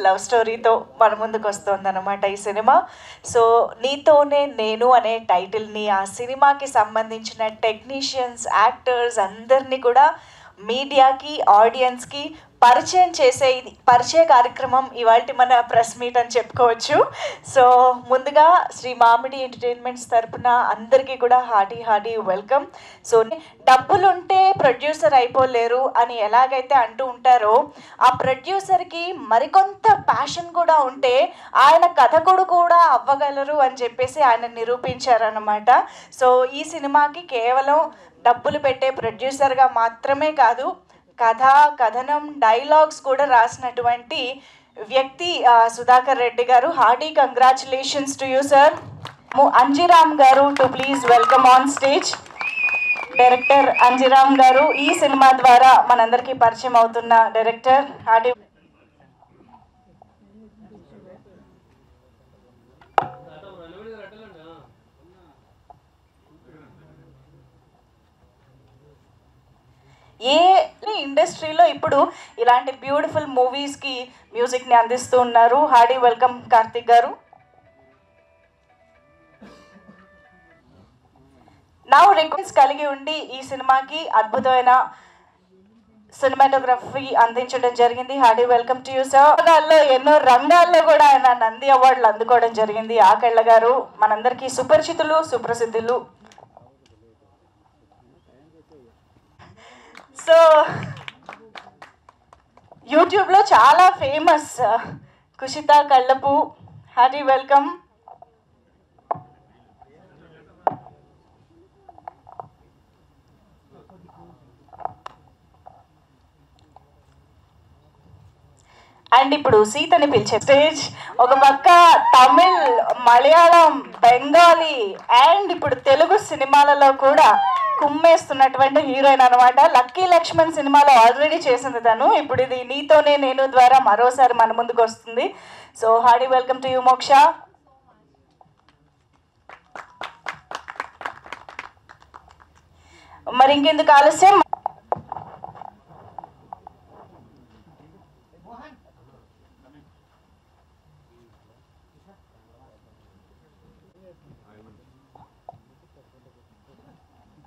Love స్టోరీతో మన ముందుకు వస్తుంది అనమాట ఈ సినిమా. సో నీతోనే నేను అనే టైటిల్ని, ఆ సినిమాకి సంబంధించిన టెక్నీషియన్స్, యాక్టర్స్ అందరినీ కూడా మీడియాకి, ఆడియన్స్కి పరిచయ కార్యక్రమం ఇవాళ మన ప్రెస్ మీట్ అని చెప్పుకోవచ్చు. సో ముందుగా శ్రీ మామిడి ఎంటర్టైన్మెంట్స్ తరపున అందరికీ కూడా హార్టీ వెల్కమ్. సో డబ్బులుంటే ప్రొడ్యూసర్ అయిపోలేరు అని ఎలాగైతే అంటూ ఉంటారో, ఆ ప్రొడ్యూసర్కి మరికొంత ప్యాషన్ కూడా ఉంటే ఆయన కథకుడు కూడా అవ్వగలరు అని చెప్పేసి ఆయన నిరూపించారన్నమాట. సో ఈ సినిమాకి కేవలం డబ్బులు పెట్టే ప్రొడ్యూసర్గా మాత్రమే కాదు, కథ, కథనం, డైలాగ్స్ కూడా రాసినటువంటి వ్యక్తి Sudhakar Reddy garu. Hearty congratulations to you sir. Anjiram garu to please welcome on stage. Director Anjiram garu ఈ సినిమా ద్వారా మనందరికీ పరిచయం అవుతున్న డైరెక్టర్. హార్టీ ఏ ఇండస్ట్రీలో ఇప్పుడు ఇలాంటి బ్యూటిఫుల్ మూవీస్కి మ్యూజిక్ని అందిస్తూ ఉన్నారు. హార్టీ వెల్కమ్ కార్తిక్ గారు. నా రిక్వెస్ట్ కలిగి ఉండి ఈ సినిమాకి అద్భుతమైన సినిమాటోగ్రఫీ అందించడం జరిగింది. Hearty welcome to you sir. ఎన్నో రంగాల్లో కూడా ఆయన నంది అవార్డులు అందుకోవడం జరిగింది. ఆకెళ్ళ గారు మనందరికీ సుపరిచితులు, సుప్రసిద్ధులు. సో యూట్యూబ్లో చాలా famous Kushitha Kallapu. Hearty welcome. And ఇప్పుడు సీతని పిలిచే స్టేజ్. ఒక పక్క తమిళ్, మలయాళం, బెంగాలీ అండ్ ఇప్పుడు తెలుగు సినిమాలలో కూడా కుమ్మేస్తున్నటువంటి హీరోయిన్ అనమాట. లక్కీ లక్ష్మణ్ సినిమాలో ఆల్రెడీ చేసింది తను. ఇప్పుడు ఇది నీతోనే నేను ద్వారా మరోసారి మన ముందుకు వస్తుంది. So hearty welcome to you మోక్ష. మరి ఇంకెందుకు ఆలస్యం,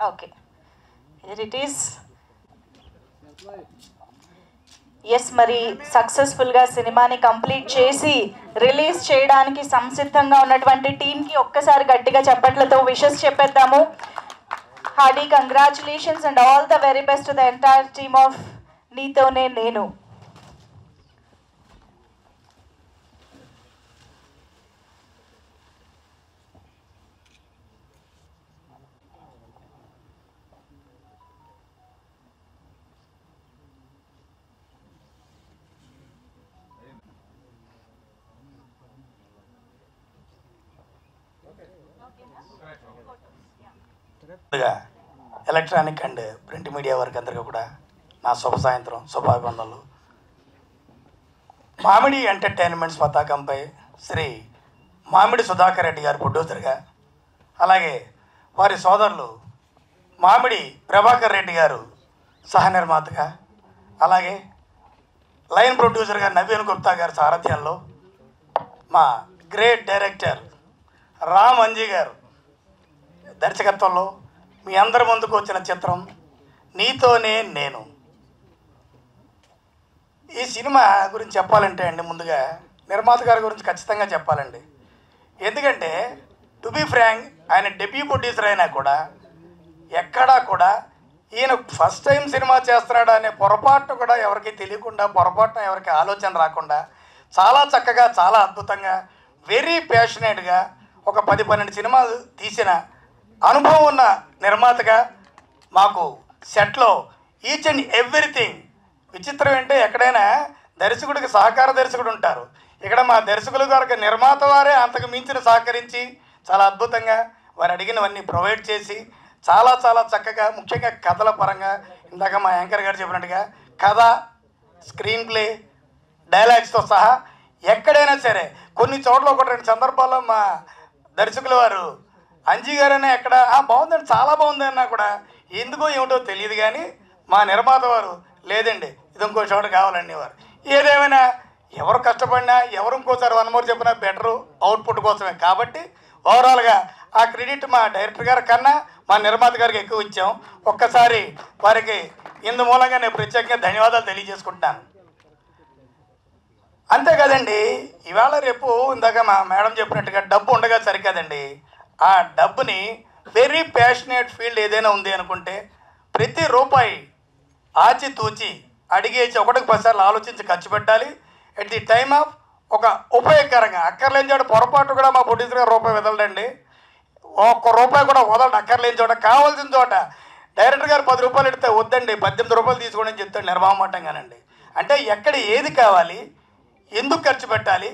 ఓకే ఇట్ ఈస్. ఎస్, మరి సక్సెస్ఫుల్గా సినిమాని కంప్లీట్ చేసి రిలీజ్ చేయడానికి సంసిద్ధంగా ఉన్నటువంటి టీంకి ఒక్కసారి గట్టిగా చప్పట్లతో విషెస్ చెప్పేద్దాము. Hearty congratulations and all the very best to the entire team of Neethone Nenu. Electronic and print media వారికి అందరికీ కూడా నా శుభ సాయంత్రం, శుభాభివందనలు. మామిడి ఎంటర్టైన్మెంట్స్ పతాకంపై శ్రీ మామిడి సుధాకర్ రెడ్డి గారు ప్రొడ్యూసర్గా, అలాగే వారి సోదరులు మామిడి ప్రభాకర్ రెడ్డి గారు సహ నిర్మాతగా, అలాగే లైన్ ప్రొడ్యూసర్గా నవీన్ గుప్తా గారి సారథ్యంలో మా గ్రేట్ డైరెక్టర్ రామ్ అంజీ గారు దర్శకత్వంలో మీ అందరి ముందుకు వచ్చిన చిత్రం నీతోనే నేను. ఈ సినిమా గురించి చెప్పాలంటే అండి, ముందుగా నిర్మాత గారి గురించి ఖచ్చితంగా చెప్పాలండి. ఎందుకంటే టు బీ ఫ్రాంక్, ఆయన డెబ్యూ ప్రొడ్యూసర్ అయినా కూడా ఎక్కడా కూడా ఈయన ఫస్ట్ టైం సినిమా చేస్తున్నాడు అనే పొరపాటు కూడా ఎవరికి తెలియకుండా, పొరపాటున ఎవరికి ఆలోచన రాకుండా చాలా చక్కగా, చాలా అద్భుతంగా, వెరీ ప్యాషనేట్గా ఒక 10-12 సినిమాలు తీసిన అనుభవం ఉన్న నిర్మాతగా మాకు సెట్లో ఈచ్ అండ్ ఎవ్రీథింగ్. విచిత్రం ఏంటంటే ఎక్కడైనా దర్శకుడికి సహకార దర్శకుడు ఉంటారు, ఇక్కడ మా దర్శకుల గారికి నిర్మాత వారే అంతకు మించిన సహకరించి చాలా అద్భుతంగా వారు అడిగినవన్నీ ప్రొవైడ్ చేసి చాలా చాలా చక్కగా, ముఖ్యంగా కథల పరంగా ఇందాక మా యాంకర్ గారు చెప్పినట్టుగా కథ, స్క్రీన్ ప్లే, డైలాగ్స్తో సహా ఎక్కడైనా సరే కొన్ని చోట్ల 1-2 సందర్భాల్లో మా దర్శకుల వారు అంజీ గారైనా ఎక్కడ బాగుందండి, చాలా బాగుంది అన్నా కూడా ఎందుకో ఏమిటో తెలియదు కానీ మా నిర్మాత వారు లేదండి ఇది ఇంకో చోట కావాలండి వారు. ఏదేమైనా ఎవరు కష్టపడినా ఎవరు ఇంకోసారి వన్ మోర్ చెప్పినా బెటరు అవుట్పుట్ కోసమే. కాబట్టి ఓవరాల్గా ఆ క్రెడిట్ మా డైరెక్టర్ గారి కన్నా మా నిర్మాత గారికి ఎక్కువ ఇచ్చాం. ఒక్కసారి వారికి ఇందు మూలంగా నేను ప్రత్యేకంగా ధన్యవాదాలు తెలియజేసుకుంటున్నాను. అంతే కదండి, ఇవాళ రేపు ఇందాక మా మేడం చెప్పినట్టుగా డబ్బు ఉండగా సరికాదండి. ఆ డబ్బుని వెరీ ప్యాషనేట్ ఫీల్డ్ ఏదైనా ఉంది అనుకుంటే ప్రతి రూపాయి ఆచితూచి అడిగేసి ఒకటికి 10 సార్లు ఆలోచించి ఖర్చు పెట్టాలి. ఎట్ ది టైమ్ ఆఫ్ ఒక ఉపయోగకరంగా అక్కర్లేని చోట పొరపాటు కూడా మా ప్రొడ్యూసర్ గారు రూపాయి వదలడండి. ఒక్క రూపాయి కూడా వదలడు. అక్కర్లేని చోట, కావాల్సిన చోట డైరెక్టర్ గారు 10 రూపాయలు ఇస్తే వద్దండి 18 రూపాయలు తీసుకోండి అని చెప్తాడు నిర్మమాటంగానండి. అంటే ఎక్కడ ఏది కావాలి, ఎందుకు ఖర్చు పెట్టాలి,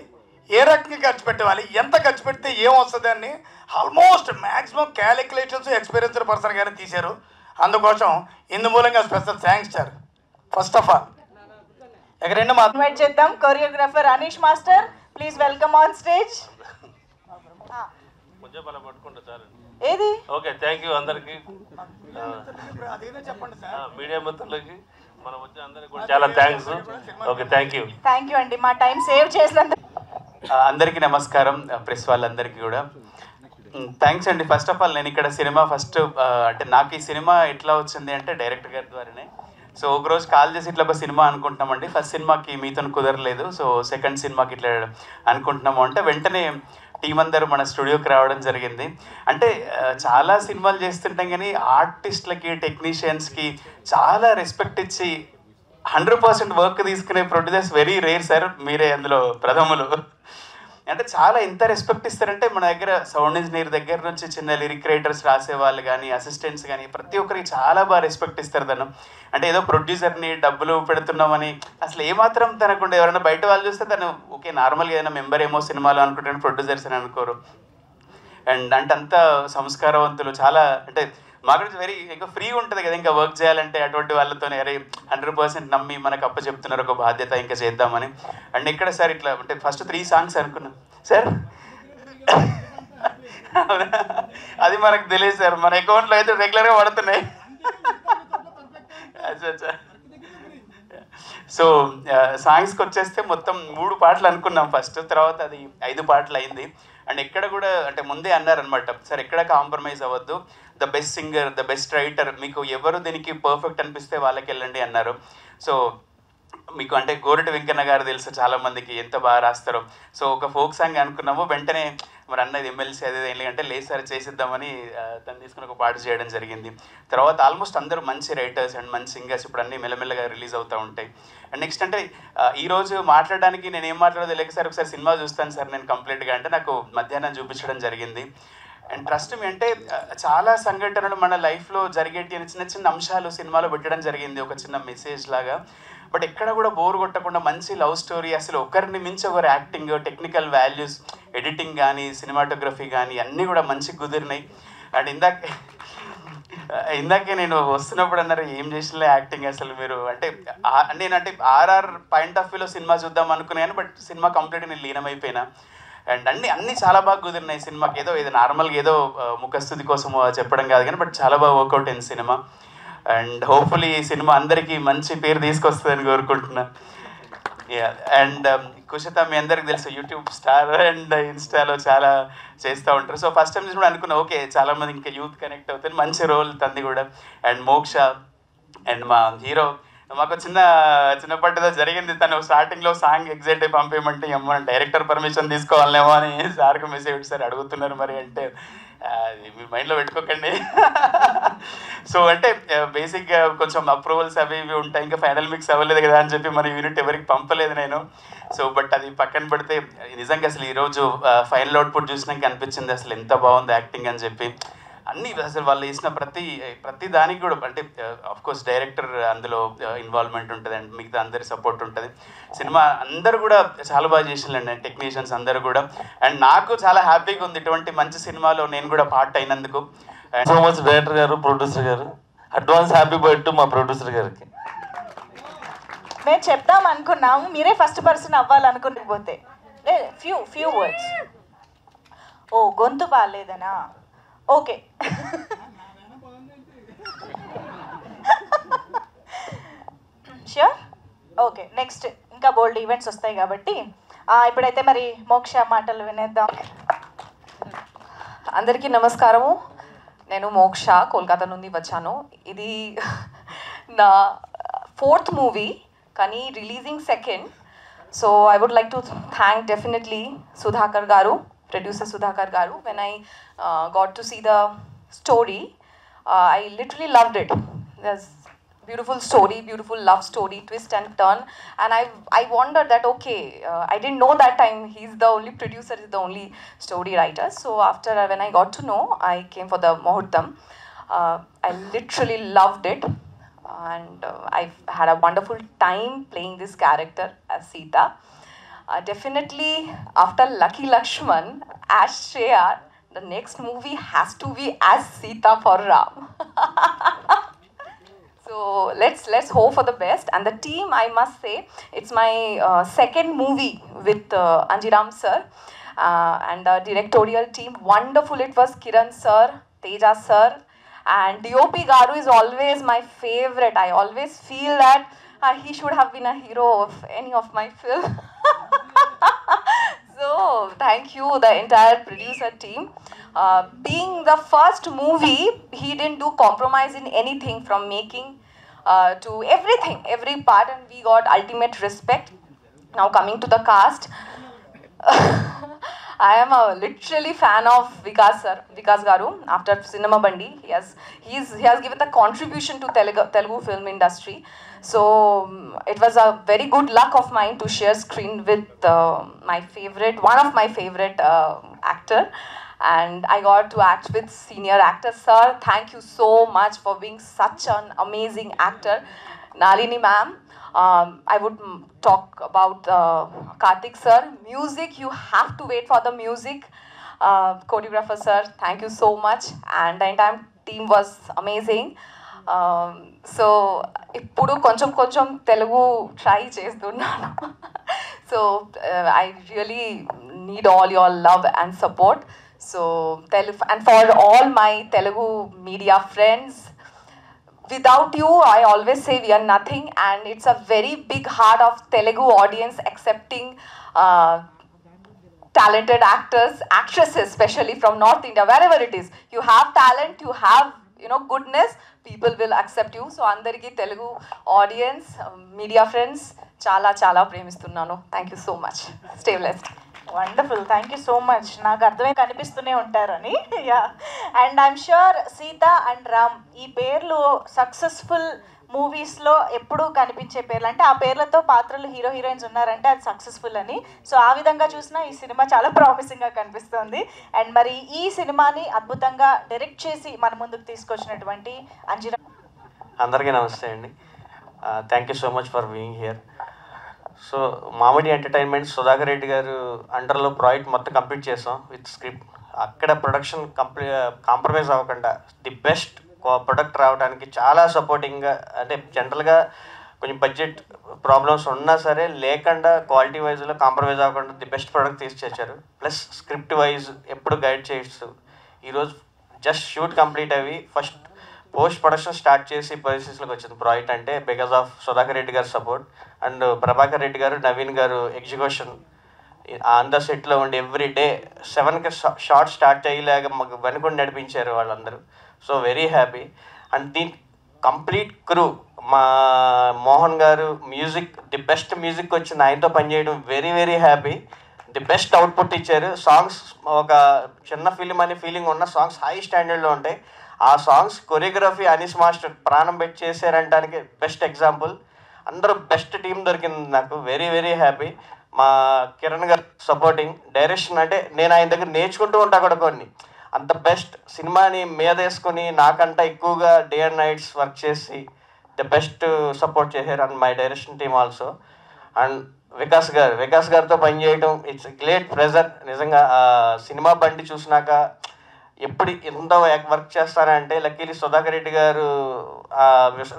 ఏ రకంగా ఖర్చు పెట్టాలి, ఎంత ఖర్చు పెడితే ఏమొస్తుంది అని almost maximum calculations experienced person గానే తీశారు. అందుకోసం ఇందు మూలంగా special thanks sir. First of all ఎక్కడైనా మా ఇన్వైట్ చేద్దాం choreographer Anish master, please welcome on stage. ఏది ఓకే, థ్యాంక్ యూ అందరికి చెప్పండి సార్. మీడియా మిత్రులకి మనం వచ్చిన అందరికి కూడా చాలా థ్యాంక్స్. ఓకే, థ్యాంక్ యూ అండి మా టైం సేవ్ చేసినందుకు. అందరికీ నమస్కారం, ప్రెస్ వాళ్ళందరికీ కూడా థ్యాంక్స్ అండి. ఫస్ట్ ఆఫ్ ఆల్ నేను ఇక్కడ సినిమా అంటే నాకు ఈ సినిమా ఎట్లా వచ్చింది అంటే డైరెక్టర్ గారి ద్వారానే. సో ఒకరోజు కాల్ చేసి ఇట్లా ఒక సినిమా అనుకుంటున్నామండి. ఫస్ట్ సినిమాకి మీతో కుదరలేదు, సో సెకండ్ సినిమాకి ఇట్లా అనుకుంటున్నాము అంటే వెంటనే టీం అందరూ మన స్టూడియోకి రావడం జరిగింది. అంటే చాలా సినిమాలు చేస్తుంటాం కానీ ఆర్టిస్టులకి టెక్నీషియన్స్కి చాలా రెస్పెక్ట్ ఇచ్చి 100% వర్క్ తీసుకునే ప్రొడ్యూసర్స్ వెరీ రేర్ సార్. మీరే అందులో ప్రథములు. అంటే చాలా ఎంత రెస్పెక్ట్ ఇస్తారంటే మన దగ్గర సౌండ్ ఇంజనీర్ దగ్గర నుంచి చిన్న లిరిక్ రైటర్స్ రాసే వాళ్ళు కానీ అసిస్టెంట్స్ కానీ ప్రతి ఒక్కరికి చాలా బాగా రెస్పెక్ట్ ఇస్తారు తను. అంటే ఏదో ప్రొడ్యూసర్ని డబ్బులు పెడుతున్నామని అసలు ఏమాత్రం తనకుండా ఎవరైనా బయట వాళ్ళు చూస్తే తను ఓకే నార్మల్గా ఏదైనా మెంబర్ ఏమో సినిమాలో అనుకుంటాను, ప్రొడ్యూసర్స్ అని అనుకోరు. అండ్ అంటే అంత సంస్కారవంతులు చాలా. అంటే మాకు వెరీ ఇంకా ఫ్రీ ఉంటుంది కదా ఇంకా వర్క్ చేయాలంటే అటువంటి వాళ్ళతోనే అరే 100% నమ్మి మనకు అప్ప చెప్తున్నారు ఒక బాధ్యత ఇంకా చేద్దామని. అండ్ ఇక్కడ సార్ ఇట్లా అంటే ఫస్ట్ 3 సాంగ్స్ అనుకున్నాం సార్. అది మనకు తెలియదు సార్, మన అకౌంట్లో అయితే రెగ్యులర్గా పడుతున్నాయి. అచ్చా. సో సాంగ్స్కి వచ్చేస్తే మొత్తం 3 పాటలు అనుకున్నాం ఫస్ట్, తర్వాత అది 5 పాటలు అయింది. అండ్ ఎక్కడ కూడా అంటే ముందే అన్నారనమాట సార్ ఎక్కడ కాంప్రమైజ్ అవ్వద్దు, the best singer the best writer మీకు ఎవరు దీనికి పర్ఫెక్ట్ అనిపిస్తే వాళ్ళకి వెళ్ళండి అన్నారు. సో మీకు అంటే గోరటి వెంకన్న గారు తెలుసు చాలామందికి ఎంత బాగా రాస్తారో. సో ఒక ఫోక్ సాంగ్ అనుకున్నాము, వెంటనే మరి అన్నది ఎమ్మెల్సీ అదే ఏంటంటే లేదు సార్ చేసిద్దామని తను తీసుకుని ఒక పాట చేయడం జరిగింది. తర్వాత ఆల్మోస్ట్ అందరూ మంచి రైటర్స్ అండ్ మంచి సింగర్స్ ఇప్పుడు అన్నీ మెల్లమెల్లగా రిలీజ్ అవుతూ ఉంటాయి. అండ్ నెక్స్ట్ అంటే ఈరోజు మాట్లాడడానికి నేను ఏం మాట్లాడదో లేక సార్ ఒకసారి సినిమా చూస్తాను సార్ నేను కంప్లీట్గా అంటే నాకు మధ్యాహ్నం చూపించడం జరిగింది. అండ్ ట్రస్ట్ మీ అంటే చాలా సంఘటనలు మన లైఫ్లో జరిగేటి చిన్న చిన్న అంశాలు సినిమాలో పెట్టడం జరిగింది ఒక చిన్న మెసేజ్ లాగా. బట్ ఎక్కడ కూడా బోర్ కొట్టకుండా మంచి లవ్ స్టోరీ, అసలు ఒకరిని మించి ఒకరు యాక్టింగ్, టెక్నికల్ వాల్యూస్, ఎడిటింగ్ కానీ సినిమాటోగ్రఫీ కానీ అన్నీ కూడా మంచి కుదిరినాయి. అండ్ ఇందాకే నేను వస్తున్నప్పుడు అన్నారు ఏం చేసినా యాక్టింగ్ అసలు మీరు అంటే నేనంటే ఆర్ఆర్ పాయింట్ ఆఫ్ వ్యూలో సినిమా చూద్దాం అనుకున్నాను, బట్ సినిమా కంప్లీట్గా నేను లీనమైపోయినా. అండ్ అన్నీ చాలా బాగా కుదిరినాయి సినిమాకి. ఏదో నార్మల్గా ఏదో ముఖస్థుతి కోసం చెప్పడం కాదు కానీ బట్ చాలా బాగా వర్కౌట్ అయింది సినిమా. అండ్ హోప్ఫుల్లీ ఈ సినిమా అందరికీ మంచి పేరు తీసుకొస్తుందని కోరుకుంటున్నా. అండ్ కుషిత మీ అందరికి తెలుసు యూట్యూబ్ స్టార్ అండ్ ఇన్స్టాలో చాలా చేస్తూ ఉంటారు. సో ఫస్ట్ టైం కూడా అనుకున్నా ఓకే చాలామంది ఇంకా యూత్ కనెక్ట్ అవుతారు, మంచి రోల్ తంది కూడా. అండ్ మోక్ష అండ్ మా హీరో మాకు చిన్నప్పటిదో జరిగింది, తను స్టార్టింగ్లో సాంగ్ ఎగ్జైట్ అయి పంపేయమంటే ఏమో డైరెక్టర్ పర్మిషన్ తీసుకోవాలేమో అని సార్కి మెసేజ్ సార్ అడుగుతున్నారు మరి అంటే మీ మైండ్లో పెట్టుకోకండి. సో అంటే బేసిక్గా కొంచెం అప్రూవల్స్ అవి ఇవి ఉంటాయి, ఇంకా ఫైనల్ మిక్స్ అవ్వలేదు కదా అని చెప్పి మరి యూనిట్ ఎవరికి పంపలేదు నేను. సో బట్ అది పక్కన పెడితే నిజంగా అసలు ఈరోజు ఫైనల్ అవుట్పుట్ చూసినాక అనిపించింది అసలు ఎంత బాగుంది యాక్టింగ్ అని చెప్పి. అన్నీ అసలు వాళ్ళు వేసిన ప్రతి దానికి కూడా అంటే ఆఫ్కోర్స్ డైరెక్టర్ అందులో ఇన్వాల్వ్మెంట్ ఉంటుంది అండ్ మిగతా అందరి సపోర్ట్ ఉంటుంది. సినిమా అందరూ కూడా చాలా బాగా చేసిందండి టెక్నీషియన్స్ అందరూ కూడా. అండ్ నాకు చాలా హ్యాపీగా ఉంది ఇటువంటి మంచి సినిమాలో నేను కూడా పార్ట్ అయినందుకు. సో మచ్ డైరెక్టర్ గారు, ప్రొడ్యూసర్ గారు, అడ్వాన్స్ హ్యాపీ బర్త్డే మా ప్రొడ్యూసర్ గారికి. మేము చెప్దాం అనుకున్నాము, మీరే ఫస్ట్ పర్సన్ అవ్వాలనుకునిపోతే ఫ్యూ వర్డ్స్. ఓ గొంతు బాగాలేదనా? Okay sure. ఓకే నెక్స్ట్ ఇంకా బోల్డ్ ఈవెంట్స్ వస్తాయి కాబట్టి ఇప్పుడైతే మరి మోక్ష మాటలు వినేద్దాం. అందరికీ నమస్కారము. నేను మోక్ష కోల్కతా నుండి వచ్చాను. ఇది నా 4th మూవీ కానీ releasing 2nd. So I would like to thank definitely Sudhakar garu, producer Sudhakar Garu. When I got to see the story, I literally loved it. There's beautiful story, beautiful love story, twist and turn. And I wondered that, okay, I didn't know that time he's the only producer, he's the only story writer. So after, when I got to know, I came for the Muhurtam. I literally loved it. And I had a wonderful time playing this character as Sita. Definitely after Lucky Lakshman, as Shreya, the next movie has to be as Sita for Ram. So let's hope for the best. And the team, I must say, it's my 2nd movie with Anjiram sir and the directorial team. Wonderful it was. Kiran sir, Teja sir, and DOP Garu is always my favorite. I always feel that he should have been a hero of any of my film. So thank you, the entire producer team. Being the first movie, he didn't do compromise in anything, from making to everything, every part, and we got ultimate respect. Now coming to the cast, I am a literally fan of Vikas Garu. After Cinema Bandi, he has given the contribution to Telugu film industry. So it was a very good luck of mine to share screen with one of my favorite actor, and I got to act with senior actor. Sir, thank you so much for being such an amazing actor. Nalini ma'am, I would talk about Karthik sir. Music, you have to wait for the music. Choreographer sir, thank you so much, and the entire team was amazing. So ఇప్పుడు కొంచెం Telugu try చేస్తున్నాను. So I really need all your love and support. So and for all my Telugu media friends, without you, I always say we are nothing, and it's a very big heart of Telugu audience accepting talented actors, actresses, especially from North India, wherever it is. You have talent, you have goodness, people will accept you. So andariki Telugu audience, media friends, చాలా ప్రేమిస్తున్నాను. Thank you so much. Stay blessed. Wonderful, thank you so much. నాకు అర్థమే కనిపిస్తూనే ఉంటారని. Yeah, and I'm sure Sita and Ram ఈ పేర్లు successful మూవీస్లో ఎప్పుడూ కనిపించే పేర్లు. అంటే ఆ పేర్లతో పాత్రలు హీరో హీరోయిన్స్ ఉన్నారంటే అది సక్సెస్ఫుల్ అని. సో ఆ విధంగా చూసినా ఈ సినిమా చాలా ప్రామిసింగ్గా కనిపిస్తుంది. అండ్ మరి ఈ సినిమాని అద్భుతంగా డైరెక్ట్ చేసి మన ముందుకు తీసుకొచ్చినటువంటి అంజిరా. అందరికీ నమస్తే అండి. Thank you so much for being here. So మామిడి ఎంటర్టైన్మెంట్ సుధాకర్ రెడ్డి గారు అండర్లో ప్రాజెక్ట్ మొత్తం కంప్లీట్ చేసాం విత్ స్క్రిప్ట్. అక్కడ ప్రొడక్షన్ కాంప్రమైజ్ అవ్వకుండా ది బెస్ట్ ప్రొడక్ట్ రావడానికి చాలా సపోర్టింగ్గా, అంటే జనరల్గా కొంచెం బడ్జెట్ ప్రాబ్లమ్స్ ఉన్నా సరే లేకుండా క్వాలిటీ వైజ్లో కాంప్రమైజ్ అవ్వకుండా ది బెస్ట్ ప్రొడక్ట్ తీసుకొచ్చారు. ప్లస్ స్క్రిప్ట్ వైజ్ ఎప్పుడు గైడ్ చేస్తూ ఈరోజు జస్ట్ షూట్ కంప్లీట్ అవి ఫస్ట్ పోస్ట్ ప్రొడక్షన్ స్టార్ట్ చేసి పొజిషన్స్లోకి వచ్చింది ప్రాజెక్ట్. అంటే బికాస్ ఆఫ్ సుధాకర్ రెడ్డి గారి సపోర్ట్ అండ్ ప్రభాకర్ రెడ్డి గారు, నవీన్ గారు ఎగ్జిక్యూషన్ ఆన్ ద సెట్లో ఉండి ఎవ్రీ డే 7కి షార్ట్ స్టార్ట్ అయ్యేలాగా మాకు వెనుకొని నడిపించారు వాళ్ళందరూ. So very happy. అండ్ దీని కంప్లీట్ క్రూ, మా మోహన్ గారు మ్యూజిక్, ది బెస్ట్ మ్యూజిక్ వచ్చింది, ఆయనతో పనిచేయడం very very happy. The best output ఇచ్చారు. సాంగ్స్ ఒక చిన్న ఫిలిం అనే ఫీలింగ్ ఉన్న సాంగ్స్ హై స్టాండర్డ్లో ఉంటాయి. ఆ సాంగ్స్ కొరియోగ్రఫీ అనీస్ మాస్టర్ ప్రాణం పెట్టి చేశారంటానికి బెస్ట్ ఎగ్జాంపుల్. అందరూ బెస్ట్ టీం దొరికింది నాకు. Very very happy. మా కిరణ్ గారు సపోర్టింగ్, డైరెక్షన్ అంటే నేను ఆయన దగ్గర నేర్చుకుంటూ ఉంటా కూడా కొన్ని. అంత బెస్ట్ సినిమాని మీద వేసుకొని నాకంటే ఎక్కువగా డే అండ్ నైట్స్ వర్క్ చేసి ద బెస్ట్ సపోర్ట్ చేశారు. And my direction team also. And Vikas గారితో పనిచేయడం ఇట్స్ గ్రేట్ ప్రెజర్. నిజంగా సినిమా బండి చూసినాక ఎప్పుడు ఎంత వర్క్ చేస్తారంటే లక్కీలీ సుధాకర్ రెడ్డి గారు,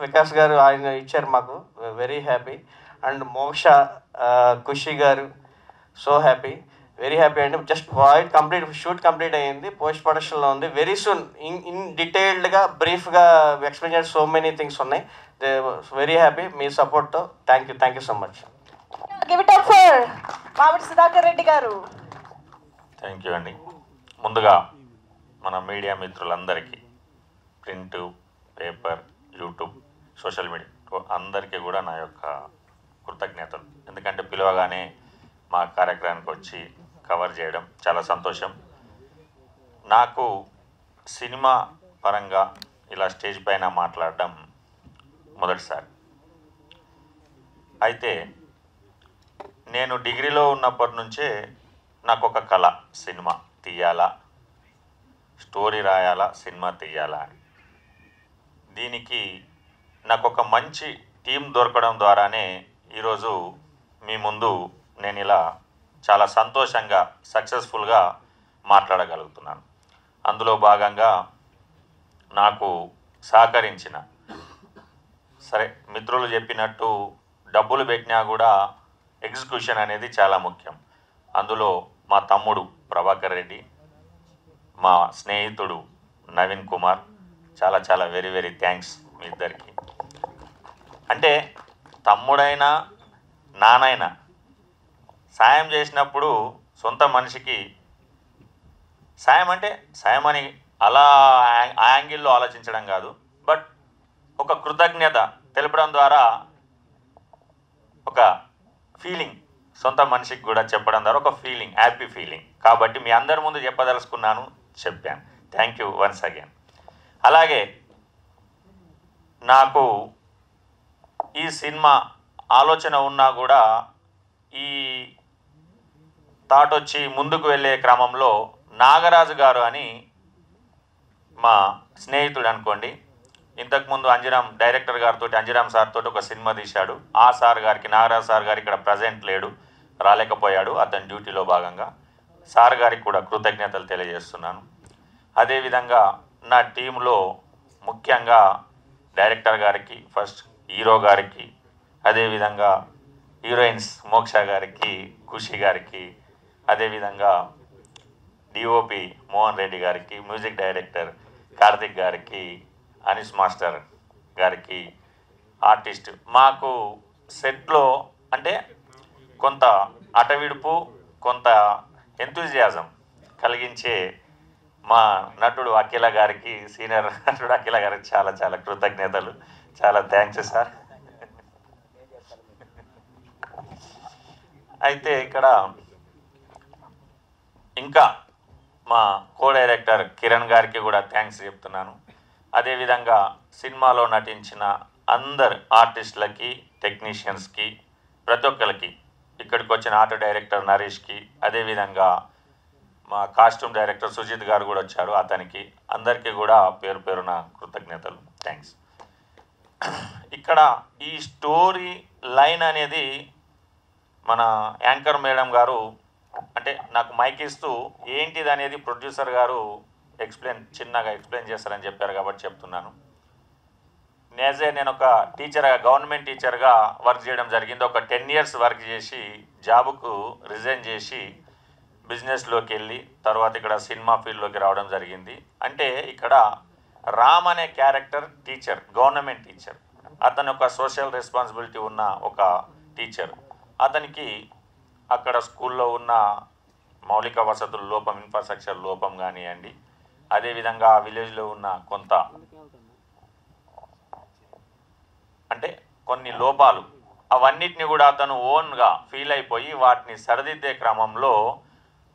వికాస్ గారు ఆయన ఇచ్చారు మాకు. Very happy. అండ్ మోక్ష, ఖుషి గారు, సో హ్యాపీ, వెరీ హ్యాపీ అండి. జస్ట్ ప్రాజెక్ట్ షూట్ కంప్లీట్ అయ్యింది, పోస్ట్ ప్రొడక్షన్లో ఉంది. వెరీ సూన్ ఇన్ డీటెయిల్డ్గా బ్రీఫ్గా ఎక్స్ప్లెయిన్ చేసి సో మెనీ థింగ్స్ ఉన్నాయి. వెరీ హ్యాపీ మీ సపోర్ట్తో. Thank you so much. Give it up for మామిడి సుధాకర్ రెడ్డి గారు. థ్యాంక్ యూ అండి. ముందుగా మన మీడియా మిత్రులందరికీ, print, paper, YouTube, social media అందరికీ కూడా నా యొక్క కృతజ్ఞతలు. ఎందుకంటే పిలవగానే మా కార్యక్రమానికి వచ్చి కవర్ చేయడం చాలా సంతోషం. నాకు సినిమా పరంగా ఇలా స్టేజ్ పైన మాట్లాడడం మొదటిసారి. అయితే నేను డిగ్రీలో ఉన్నప్పటి నుంచే నాకు ఒక కళ, సినిమా తీయాలా, స్టోరీ రాయాలా, సినిమా తీయాలా అని. దీనికి నాకు ఒక మంచి టీం దొరకడం ద్వారానే ఈరోజు మీ ముందు నేను ఇలా చాలా సంతోషంగా సక్సెస్ఫుల్గా మాట్లాడగలుగుతున్నాను. అందులో భాగంగా నాకు సహకరించిన, సరే మిత్రులు చెప్పినట్టు డబ్బులు పెట్టినా కూడా ఎగ్జిక్యూషన్ అనేది చాలా ముఖ్యం. అందులో మా తమ్ముడు ప్రభాకర్ రెడ్డి, మా స్నేహితుడు నవీన్ కుమార్, చాలా చాలా వెరీ వెరీ థ్యాంక్స్ మీ ఇద్దరికి. అంటే తమ్ముడైనా నానైనా సాయం చేసినప్పుడు సొంత మనిషికి సాయం అంటే సాయం అని అలా ఆ యాంగిల్లో ఆలోచించడం కాదు, బట్ ఒక కృతజ్ఞత తెలపడం ద్వారా ఒక ఫీలింగ్, సొంత మనిషికి కూడా చెప్పడం ద్వారా ఒక ఫీలింగ్, హ్యాపీ ఫీలింగ్. కాబట్టి మీ అందరి ముందు చెప్పదలుచుకున్నాను, చెప్పాను. Thank you once again. అలాగే నాకు ఈ సినిమా ఆలోచన ఉన్నా కూడా ఈ థాట్ వచ్చి ముందుకు వెళ్ళే క్రమంలో నాగరాజు గారు అని మా స్నేహితుడు అనుకోండి, ఇంతకుముందు అంజరామ్ డైరెక్టర్ గారితో, అంజరామ్ సార్ తోటి ఒక సినిమా తీశాడు. ఆ సార్ గారికి, నాగరాజు సార్ గారు ఇక్కడ ప్రజెంట్ లేడు, రాలేకపోయాడు అతని డ్యూటీలో భాగంగా. సార్ గారికి కూడా కృతజ్ఞతలు తెలియజేస్తున్నాను. అదేవిధంగా నా టీంలో ముఖ్యంగా డైరెక్టర్ గారికి, ఫస్ట్ హీరో గారికి, అదేవిధంగా హీరోయిన్స్ మోక్ష గారికి, ఖుషి గారికి, అదేవిధంగా డిఓపి మోహన్ రెడ్డి గారికి, మ్యూజిక్ డైరెక్టర్ కార్తిక్ గారికి, అనీస్ మాస్టర్ గారికి, ఆర్టిస్ట్. మాకు సెట్లో అంటే కొంత అటవిడుపు, కొంత ఎంతూజియాజం కలిగించే మా నటుడు అఖిల గారికి, సీనియర్ నటుడు అఖిల గారికి చాలా చాలా కృతజ్ఞతలు, చాలా థ్యాంక్స్ సార్. అయితే ఇక్కడ ఇంకా మా కో డైరెక్టర్ కిరణ్ గారికి కూడా థ్యాంక్స్ చెప్తున్నాను. అదేవిధంగా సినిమాలో నటించిన అందరు ఆర్టిస్టులకి, టెక్నీషియన్స్కి, ప్రతి ఒక్కరికి, ఇక్కడికి వచ్చిన ఆర్ట్ డైరెక్టర్ నరేష్కి, అదేవిధంగా మా కాస్ట్యూమ్ డైరెక్టర్ సుజిత్ గారు కూడా వచ్చారు, అతనికి అందరికీ కూడా పేరు పేరున కృతజ్ఞతలు, థ్యాంక్స్. ఇక్కడ ఈ స్టోరీ లైన్ అనేది మన యాంకర్ మేడం గారు అంటే నాకు మైక్ ఇస్తూ ఏంటిది అనేది ప్రొడ్యూసర్ గారు చిన్నగా ఎక్స్ప్లెయిన్ చేస్తారని చెప్పారు కాబట్టి చెప్తున్నాను. నేను ఒక టీచర్గా, గవర్నమెంట్ టీచర్గా వర్క్ చేయడం జరిగింది. ఒక 10 years వర్క్ చేసి జాబుకు రిజైన్ చేసి బిజినెస్లోకి వెళ్ళి తర్వాత ఇక్కడ సినిమా ఫీల్డ్లోకి రావడం జరిగింది. అంటే ఇక్కడ రామ్ అనే క్యారెక్టర్ టీచర్, గవర్నమెంట్ టీచర్. అతను ఒక సోషల్ రెస్పాన్సిబిలిటీ ఉన్న ఒక టీచర్. అతనికి అక్కడ స్కూల్లో ఉన్న మౌలిక వసతుల లోపం, ఇన్ఫ్రాస్ట్రక్చర్ లోపం కానివ్వండి, అదేవిధంగా ఆ విలేజ్లో ఉన్న కొంత అంటే కొన్ని లోపాలు, అవన్నిటిని కూడా అతను ఓన్గా ఫీల్ అయిపోయి వాటిని సరిదిద్దే క్రమంలో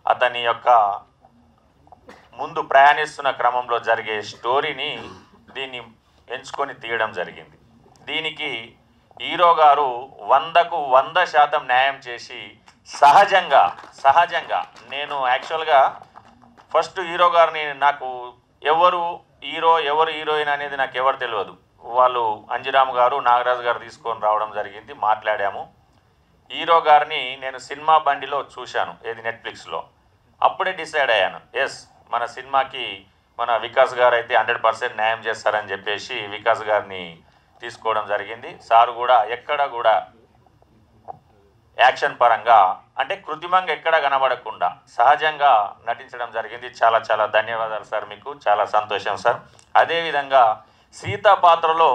అతని యొక్క ముందు ప్రయాణిస్తున్న క్రమంలో జరిగే స్టోరీని దీన్ని ఎంచుకొని తీయడం జరిగింది. దీనికి హీరో గారు 100కు 100% న్యాయం చేసి సహజంగా నేను యాక్చువల్గా ఫస్ట్ హీరో గారిని, నాకు ఎవరు హీరో ఎవరు హీరోయిన్ అనేది నాకు ఎవరు తెలియదు. వాళ్ళు అంజిరామ్ గారు, నాగరాజు గారు తీసుకొని రావడం జరిగింది, మాట్లాడాము. హీరో గారిని నేను సినిమా బండిలో చూశాను, ఏది నెట్ఫ్లిక్స్లో. అప్పుడే డిసైడ్ అయ్యాను, ఎస్ మన సినిమాకి మన వికాస్ గారు అయితే 100% న్యాయం చేస్తారని చెప్పేసి వికాస్ గారిని తీసుకోవడం జరిగింది. సార్ కూడా ఎక్కడ కూడా యాక్షన్ పరంగా అంటే కృత్రిమంగా ఎక్కడ కనబడకుండా సహజంగా నటించడం జరిగింది. చాలా చాలా ధన్యవాదాలు సార్, మీకు చాలా సంతోషం సార్. అదేవిధంగా సీత పాత్రలో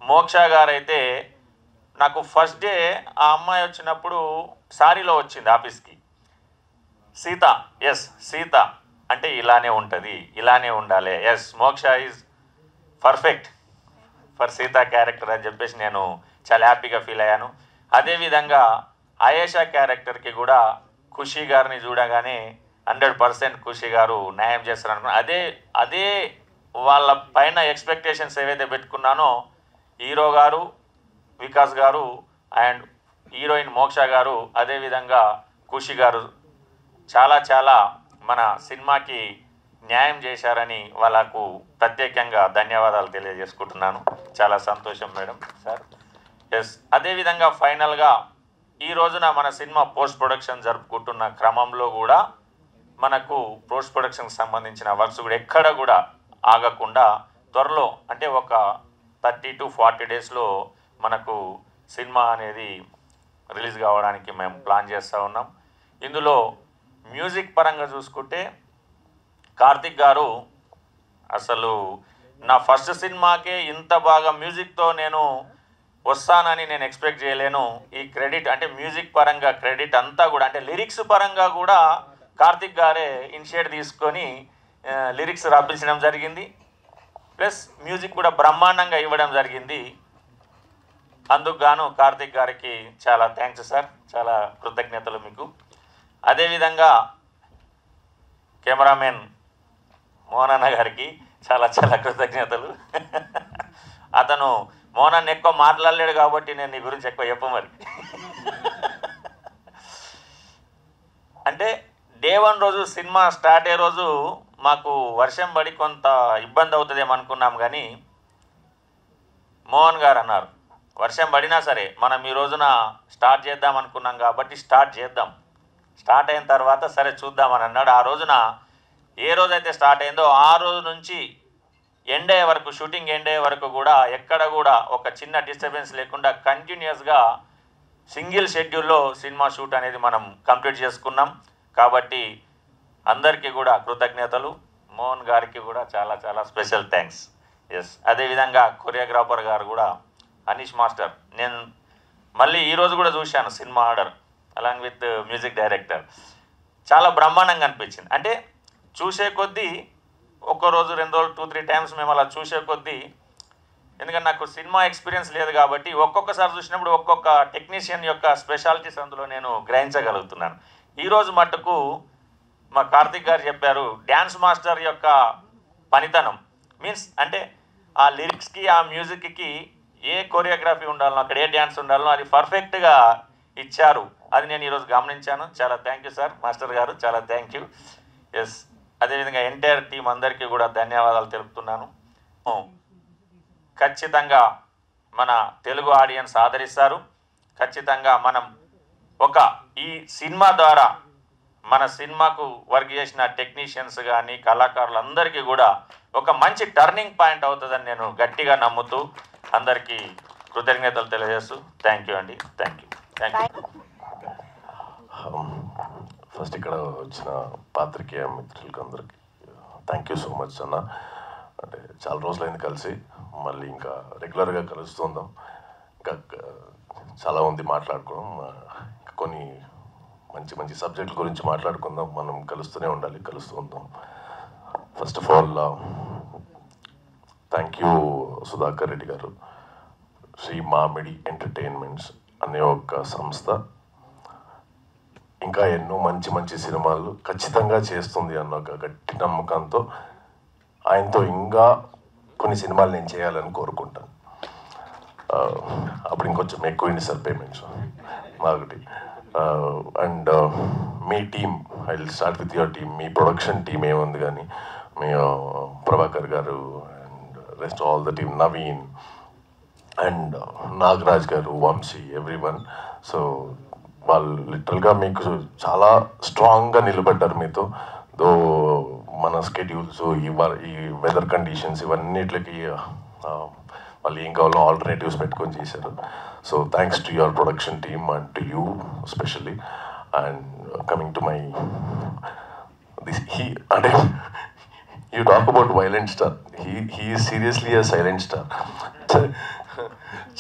మోక్ష గారైతే నాకు ఫస్ట్ డే ఆ అమ్మాయి వచ్చినప్పుడు సారీలో వచ్చింది ఆఫీస్కి. సీత, ఎస్ సీత అంటే ఇలానే ఉంటుంది, ఇలానే ఉండాలి, ఎస్ మోక్ష is perfect for Sita character అని చెప్పేసి నేను చాలా హ్యాపీగా ఫీల్ అయ్యాను. అదేవిధంగా ఆయేషా క్యారెక్టర్కి కూడా ఖుషి గారిని చూడగానే 100% ఖుషి గారు న్యాయం చేస్తారు అనుకున్నాను. అదే వాళ్ళ పైన ఎక్స్పెక్టేషన్స్ ఏవైతే పెట్టుకున్నానో హీరో గారు వికాస్ గారు అండ్ హీరోయిన్ మోక్ష గారు అదేవిధంగా ఖుషి గారు చాలా మన సినిమాకి న్యాయం చేశారని వాళ్ళకు ప్రత్యేకంగా ధన్యవాదాలు తెలియజేసుకుంటున్నాను. చాలా సంతోషం మేడం సార్. ఎస్ అదేవిధంగా ఫైనల్గా ఈ రోజున మన సినిమా పోస్ట్ ప్రొడక్షన్ జరుపుకుంటున్న క్రమంలో కూడా మనకు పోస్ట్ ప్రొడక్షన్కి సంబంధించిన వర్క్స్ కూడా ఎక్కడ కూడా ఆగకుండా త్వరలో అంటే ఒక 30 to 40 డేస్లో మనకు సినిమా అనేది రిలీజ్ కావడానికి మేము ప్లాన్ చేస్తూ ఉన్నాం. ఇందులో మ్యూజిక్ పరంగా చూసుకుంటే కార్తిక్ గారు అసలు నా ఫస్ట్ సినిమాకే ఇంత బాగా మ్యూజిక్తో నేను వస్తానని నేను ఎక్స్పెక్ట్ చేయలేను. ఈ క్రెడిట్ అంటే మ్యూజిక్ పరంగా క్రెడిట్ అంతా కూడా అంటే లిరిక్స్ పరంగా కూడా కార్తిక్ గారే ఇనిషియేట్ తీసుకొని లిరిక్స్ రాపించడం జరిగింది. ప్లస్ మ్యూజిక్ కూడా బ్రహ్మాండంగా ఇవ్వడం జరిగింది. అందుకు గాను కార్తిక్ గారికి చాలా థ్యాంక్స్ సార్, చాలా కృతజ్ఞతలు మీకు. అదేవిధంగా కెమెరామెన్ మోహన్ అన్న గారికి చాలా కృతజ్ఞతలు. అతను మోహన్ అన్న ఎక్కువ మాట్లాడలేడు కాబట్టి నేను నీ గురించి ఎక్కువ చెప్పమరి. అంటే డే 1 రోజు సినిమా స్టార్ట్ అయ్యే రోజు మాకు వర్షం పడి కొంత ఇబ్బంది అవుతుందేమో అనుకున్నాం, కానీ మోహన్ గారు అన్నారు వర్షం పడినా సరే మనం ఈ రోజున స్టార్ట్ చేద్దాం అనుకున్నాం కాబట్టి స్టార్ట్ చేద్దాం. స్టార్ట్ అయిన తర్వాత సరే చూద్దామని అన్నాడు. ఆ రోజున ఏ రోజైతే స్టార్ట్ అయిందో ఆ రోజు నుంచి ఎండ్ అయ్యే వరకు, షూటింగ్ ఎండ్ అయ్యే వరకు కూడా ఎక్కడ కూడా ఒక చిన్న డిస్టర్బెన్స్ లేకుండా కంటిన్యూస్గా సింగిల్ షెడ్యూల్లో సినిమా షూట్ అనేది మనం కంప్లీట్ చేసుకున్నాం. కాబట్టి అందరికీ కూడా కృతజ్ఞతలు. మోహన్ గారికి కూడా చాలా స్పెషల్ థ్యాంక్స్. ఎస్ అదేవిధంగా కొరియోగ్రాఫర్ గారు కూడా అనీష్ మాస్టర్, నేను మళ్ళీ ఈరోజు కూడా చూశాను cinema order along with music director. చాలా బ్రహ్మాండంగా అనిపించింది. అంటే చూసే కొద్దీ ఒక్కో రోజు 2 రోజులు 2-3 టైమ్స్ మేము అలా చూసే కొద్దీ, ఎందుకంటే నాకు సినిమా ఎక్స్పీరియన్స్ లేదు కాబట్టి ఒక్కొక్కసారి చూసినప్పుడు ఒక్కొక్క టెక్నీషియన్ యొక్క స్పెషాలిటీస్ అందులో నేను గ్రహించగలుగుతున్నాను. ఈరోజు మట్టుకు మా కార్తిక్ గారు చెప్పారు డ్యాన్స్ మాస్టర్ యొక్క పనితనం మీన్స్ అంటే ఆ లిరిక్స్కి ఆ మ్యూజిక్కి ఏ కొరియోగ్రఫీ ఉండాలనో అక్కడ ఏ డ్యాన్స్ ఉండాలనో అది పర్ఫెక్ట్గా ఇచ్చారు. అది నేను ఈరోజు గమనించాను. చాలా థ్యాంక్ యూ సార్ మాస్టర్ గారు, చాలా థ్యాంక్ యూ. ఎస్ అదేవిధంగా ఎంటైర్ టీం అందరికీ కూడా ధన్యవాదాలు తెలుపుతున్నాను. ఖచ్చితంగా మన తెలుగు ఆడియన్స్ ఆదరిస్తారు. ఖచ్చితంగా మనం ఈ సినిమా ద్వారా మన సినిమాకు వర్క్ చేసిన టెక్నీషియన్స్ కానీ కళాకారులందరికీ కూడా ఒక మంచి టర్నింగ్ పాయింట్ అవుతుందని నేను గట్టిగా నమ్ముతూ అందరికీ కృతజ్ఞతలు తెలియజేస్తూ థ్యాంక్ యూ అండి. Thank you. ఫస్ట్ ఇక్కడ వచ్చిన పాత్రికేయ మిత్రులకి అందరికీ థ్యాంక్ యూ సో మచ్ అన్న. అంటే చాలా రోజులైంది కలిసి, మళ్ళీ ఇంకా రెగ్యులర్గా కలుస్తుందాం. ఇంకా చాలా ఉంది మాట్లాడుకోవడం, ఇంకా కొన్ని మంచి సబ్జెక్టుల గురించి మాట్లాడుకుందాం. మనం కలుస్తూనే ఉండాలి, కలుస్తూ ఉందాం. First of all thank you Sudhakar Reddy గారు. శ్రీ మామిడి ఎంటర్టైన్మెంట్స్ అనే ఒక సంస్థ ఇంకా ఎన్నో మంచి సినిమాలు ఖచ్చితంగా చేస్తుంది అన్న ఒక గట్టి నమ్మకంతో ఆయనతో ఇంకా కొన్ని సినిమాలు నేను చేయాలని కోరుకుంటాను. అప్పుడు ఇంకొంచెం ఎక్కువ సార్ పేమెంట్స్ ఒకటి. And me team, I will start with your team. Me production team ఏముంది కానీ మీ ప్రభాకర్ గారు and rest all the team, Naveen and Nagaraj గారు, వంశీ, ఎవ్రీవన్. సో వాళ్ళు లిటరల్గా మీకు చాలా స్ట్రాంగ్గా నిలబడ్డారు మీతో. దో మన స్కెడ్యూల్స్ ఈ వెదర్ కండిషన్స్ ఇవన్నిటికి వాళ్ళు ఏం కావాలో ఆల్టర్నేటివ్స్ పెట్టుకొని చేశారు. So thanks to your production team and to you specially. And coming to my అంటే you talk about violent star, he is seriously a silent star.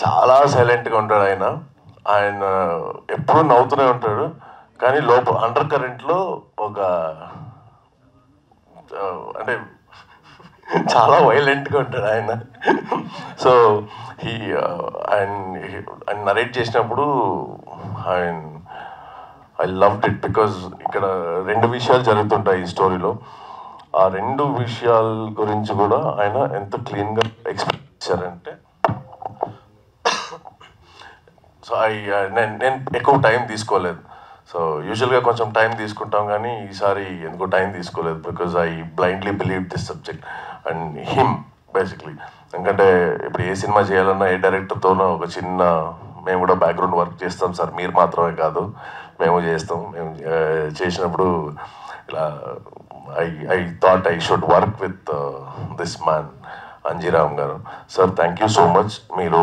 చాలా సైలెంట్గా ఉంటాడు ఆయన. ఆయన ఎప్పుడూ నవ్వుతూనే ఉంటాడు, కానీ లోపల అండర్ కరెంట్లో ఒక అంటే చాలా వైలెంట్గా ఉంటాడు ఆయన. సో ఆయన నరేట్ చేసినప్పుడు ఐ లవ్డ్ ఇట్ బికాజ్ ఇక్కడ రెండు విషయాలు జరుగుతుంటాయి ఈ స్టోరీలో. ఆ రెండు విషయాల గురించి కూడా ఆయన ఎంత క్లీన్గా ఎక్స్ప్లెయిన్ చేశారంటే, సో నేను ఎక్కువ టైం తీసుకోలేదు. సో యూజువల్గా కొంచెం టైం తీసుకుంటాం, కానీ ఈసారి ఎందుకో టైం తీసుకోలేదు because I blindly believe this subject and him basically. ఎందుకంటే ఇప్పుడు ఏ సినిమా చేయాలన్నా ఏ డైరెక్టర్తోనో ఒక చిన్న మేము కూడా బ్యాక్గ్రౌండ్ వర్క్ చేస్తాం సార్, మీరు మాత్రమే కాదు మేము చేస్తాం. మేము చేసినప్పుడు ఇలా I thought I should work with this man Anjiram garu. Sir thank you so much. మీరు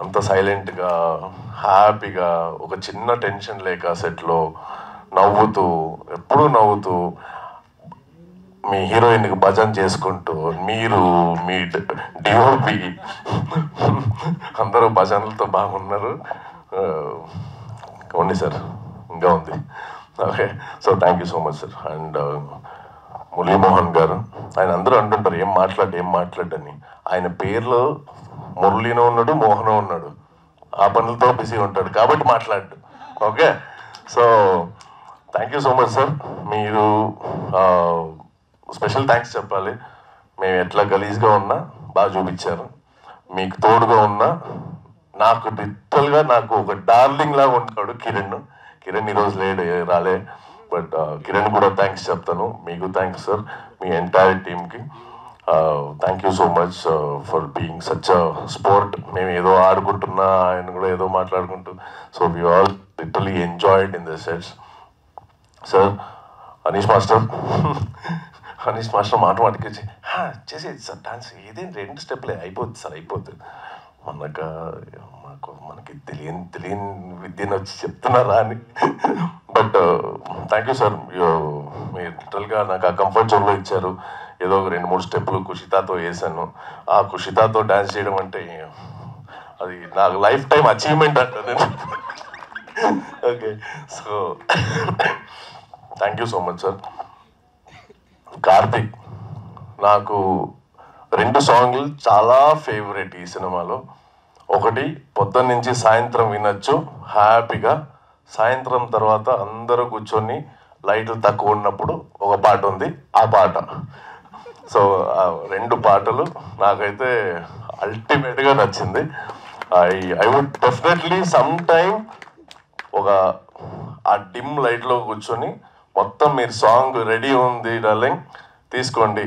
అంత సైలెంట్గా హ్యాపీగా ఒక చిన్న టెన్షన్ లేక సెట్లో నవ్వుతూ ఎప్పుడూ నవ్వుతూ మీ హీరోయిన్కి భజన చేసుకుంటూ మీరు మీ డిఓపి అందరూ భజనలతో బాగున్నారు. ఉంది సార్, ఇంకా ఉంది. Okay, so thank you so much sir. And Muralimohan గారు, ఆయన అందరూ అంటుంటారు ఏం మాట్లాడని. ఆయన పేర్లో మురళీనో ఉన్నాడు, మోహనో ఉన్నాడు, ఆ పనులతో బిజీ ఉంటాడు కాబట్టి మాట్లాడు. Okay, so thank you so much sir. మీరు స్పెషల్ థ్యాంక్స్ చెప్పాలి. మేము ఎట్లా గలీజ్గా ఉన్నా బాగా చూపించారు. మీకు తోడుగా ఉన్నా నాకు లిటరల్గా నాకు ఒక డార్లింగ్ లాగా ఉంటాడు కిరణ్ ఈరోజు రాలే, బట్ కిరణ్ కూడా థ్యాంక్స్ చెప్తాను. మీకు థ్యాంక్స్ సార్, మీ ఎంటైర్ టీమ్కి thank you so much for being such a sport. మేము ఏదో ఆడుకుంటున్నా, ఆయన కూడా ఏదో మాట్లాడుకుంటూ, so we all literally enjoyed in the sets. Sir Anish master మాటకి చేసేది సార్ డాన్స్, ఏదేం 2 స్టెప్లే అయిపోద్ది సార్, అయిపోద్ది. మనకి తెలియని విద్యను వచ్చి చెప్తున్నారా అని. బట్ థ్యాంక్ యూ సార్, మీరు లిటరల్గా నాకు ఆ కంఫర్ట్ జోన్లో ఇచ్చారు. ఏదో ఒక 2-3 స్టెప్పులు కుషితాతో వేసాను. ఆ కుషితాతో డ్యాన్స్ చేయడం అంటే అది నాకు లైఫ్ టైం అచీవ్మెంట్ అంటుంది. Okay, so thank you so much sir. Karthik, నాకు 2 సాంగ్లు చాలా ఫేవరెట్ ఈ సినిమాలో. ఒకటి పొద్దున్న నుంచి సాయంత్రం వినొచ్చు హ్యాపీగా, సాయంత్రం తర్వాత అందరూ కూర్చొని లైట్లు తక్కువ ఉన్నప్పుడు ఒక పాట ఉంది, ఆ పాట. సో 2 పాటలు నాకైతే అల్టిమేట్గా నచ్చింది. I would definitely some time ఆ డిమ్ లైట్లో కూర్చొని మొత్తం మీరు సాంగ్ రెడీ ఉంది డార్లింగ్ తీసుకోండి,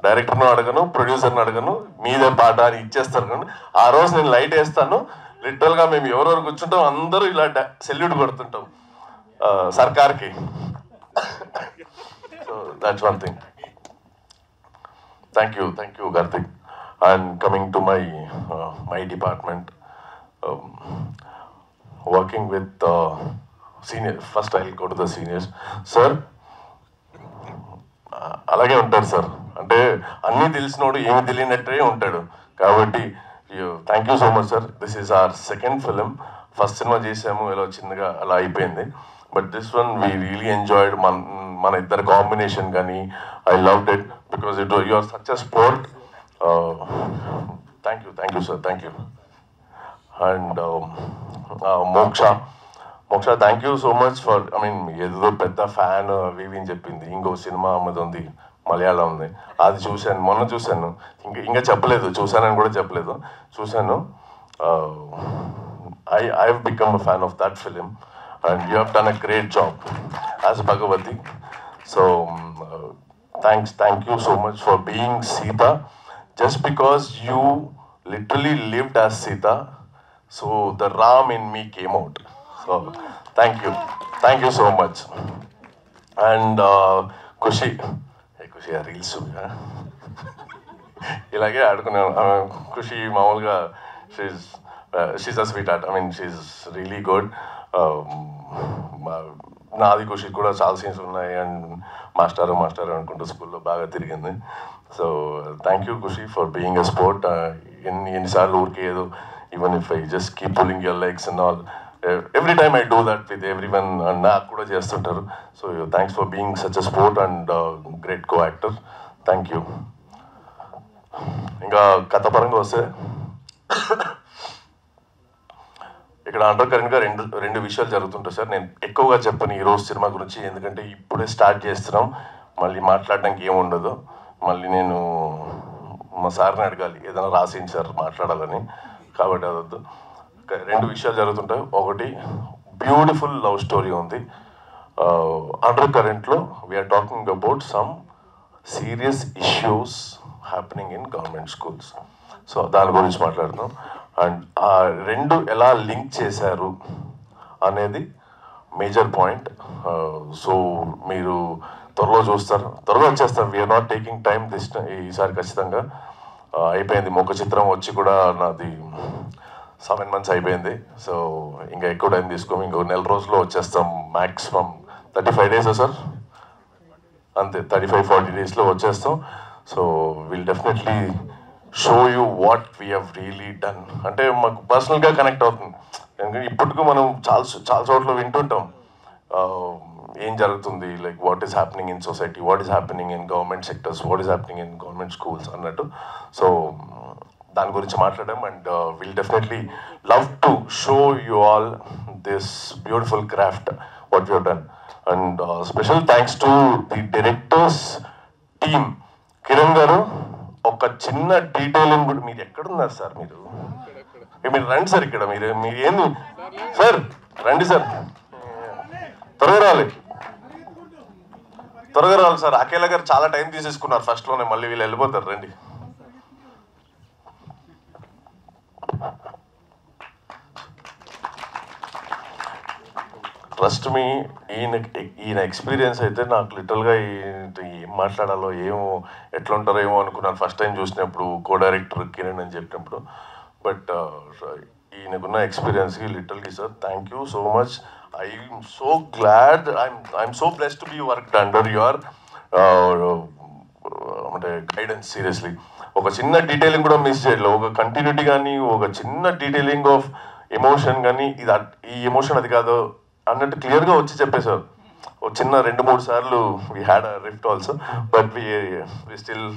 డైరెక్టర్ను అడగను, ప్రొడ్యూసర్ని అడగను, మీదే పాట అని ఇచ్చేస్తారు. కానీ ఆ రోజు నేను లైట్ వేస్తాను, లిటరల్గా మేము ఎవరెవరు కూర్చుంటాం అందరూ ఇలా సెల్యూట్ కొడుతుంటాం సర్కార్కి. So that's one thing. Thank you Karthik. And coming to my department, working with senior, first I go to the seniors. Sir అలాగే ఉంటారు సార్, అంటే అన్నీ తెలిసినోడు ఏమి తెలియనట్టే ఉంటాడు. కాబట్టి thank you so much sir. This is our second film. First cinema చేసాము, ఇలా చిన్నగా అలా అయిపోయింది. But this one we really enjoyed. మన ఇద్దరు కాంబినేషన్ కానీ I loved it because you are such a sport. Thank you sir, thank you. And Moksha thank you so much for, I mean ఏదో పెద్ద ఫ్యాన్ అవి అని చెప్పింది. ఇంకో సినిమా అమ్మది ఉంది, మలయాళం ఉంది, అది చూశాను, మొన్న చూశాను. ఇంకా చెప్పలేదు, చూశానని కూడా చెప్పలేదు, చూశాను. I have become a fan of that film and you have done a great job as Bhagavathi. So thank you so much for being Sita. Just because you literally lived as Sita, so the Ram in me came out. So thank you so much. And Khushi reels ఇలాగే ఆడుకున్నాను. ఖుషి మామూలుగా she's a sweetheart, I mean she's really good. నాది ఖుషి కూడా చాలా scenes ఉన్నాయి and master అనుకుంటూ స్కూల్లో బాగా తిరిగింది. So thank you Khushi for being a sport. ఎన్నిసార్లు ఊరికే ఏదో even if I just keep pulling your legs and all every time I do that with everyone, నాకు కూడా చేస్తుంటారు. So thanks for being such a sport and great co actor. Thank you. ఇంకా కథ పరంగా వస్తే ఇక్కడ under కరెంట్గా రెండు విషయాలు జరుగుతుంటాయి సార్. నేను ఎక్కువగా చెప్పను ఈరోజు సినిమా గురించి, ఎందుకంటే ఇప్పుడే స్టార్ట్ చేస్తున్నాం, మళ్ళీ మాట్లాడడానికి ఏముండదు. మళ్ళీ నేను మా సార్ని అడగాలి ఏదైనా రాసింది సార్ మాట్లాడాలని, కాబట్టి అదొద్దు. రెండు విషయాలు జరుగుతుంటాయి. ఒకటి బ్యూటిఫుల్ లవ్ స్టోరీ ఉంది అండర్ కరెంట్లో. We're talking about some serious issues happening in government schools. So దాని గురించి మాట్లాడుతున్నాం. అండ్ ఆ రెండు ఎలా లింక్ చేశారు అనేది మేజర్ పాయింట్. సో మీరు త్వరలో చూస్తారు, త్వరగా వచ్చేస్తారు. వీఆర్ నాట్ టేకింగ్ టైం ఈసారి ఖచ్చితంగా. అయిపోయింది మొక్క చిత్రం వచ్చి కూడా నాది 7 months అయిపోయింది. సో ఇంకా ఎక్కువ టైం తీసుకోము, ఇంకో 1 నెల రోజుల్లో వచ్చేస్తాం. మ్యాక్సిమం 35 days సార్, అంతే 35-40 daysలో వచ్చేస్తాం. So will definitely show you what we have really done. అంటే మాకు పర్సనల్గా కనెక్ట్ అవుతుంది, ఎందుకంటే ఇప్పటికూ మనం చాలా చోట్ల వింటుంటాం ఏం జరుగుతుంది, like what is happening in society, what is happening in government sectors, what is happening in government schools అన్నట్టు. సో దాని గురించి మాట్లాడాం. And will definitely love to show you all this beautiful craft what you have done. And special thanks to the directors team. Kiran garu ఒక చిన్న detailing కూడా, మీరు ఎక్కడున్నారు sir? మీరు రండి సార్, ఇక్కడ మీరు ఏంది సార్, రండి సార్, త్వరగా రావాలి సార్. అఖిల గారు చాలా టైం తీసేసుకున్నారు ఫస్ట్లోనే, మళ్ళీ వీళ్ళు వెళ్ళిపోతారు. రండి. ట్రస్ట్ మీ, ఈయన ఎక్స్పీరియన్స్ అయితే నాకు లిటరల్గా ఏం మాట్లాడాలో ఎట్లా ఉంటారో ఏమో అనుకున్నాను ఫస్ట్ టైం చూసినప్పుడు, కో డైరెక్టర్ కిరణ్ అని చెప్పినప్పుడు. బట్ ఈయనకున్న ఎక్స్పీరియన్స్కి లిటరల్గా sir thank you so much. I'm so glad, I'm so blessed to be worked under your అంటే గైడెన్స్. సీరియస్లీ ఒక చిన్న డీటెయిలింగ్ కూడా మిస్ చేయలేదు, ఒక కంటిన్యూటీ కానీ, ఒక చిన్న డీటెయిలింగ్ ఆఫ్ ఎమోషన్ కానీ, ఈ ఎమోషన్ అది కాదు అన్నట్టు క్లియర్గా వచ్చి చెప్పేశారు. ఒక చిన్న 2-3 సార్లు we had a rift also, but we still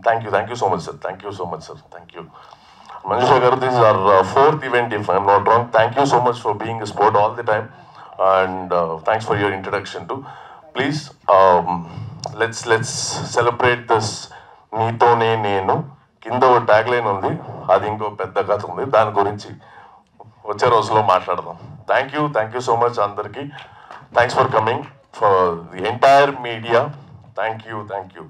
thank you so much sir. Thank you so much sir. Thank you. Manjusha garu, this is our 4th event if I'm not wrong. Thank you so much for being a sport all the time, and thanks for your introduction too. Please let's celebrate this నీతోనే నేను. కింద ఒక tagline ఉంది, అది ఇంకో పెద్ద కథ ఉంది, దాని గురించి వచ్చే రోజులో మాట్లాడదాం. థ్యాంక్ యూ సో మచ్ అందరికీ. Thanks for coming, for the entire media. Thank you.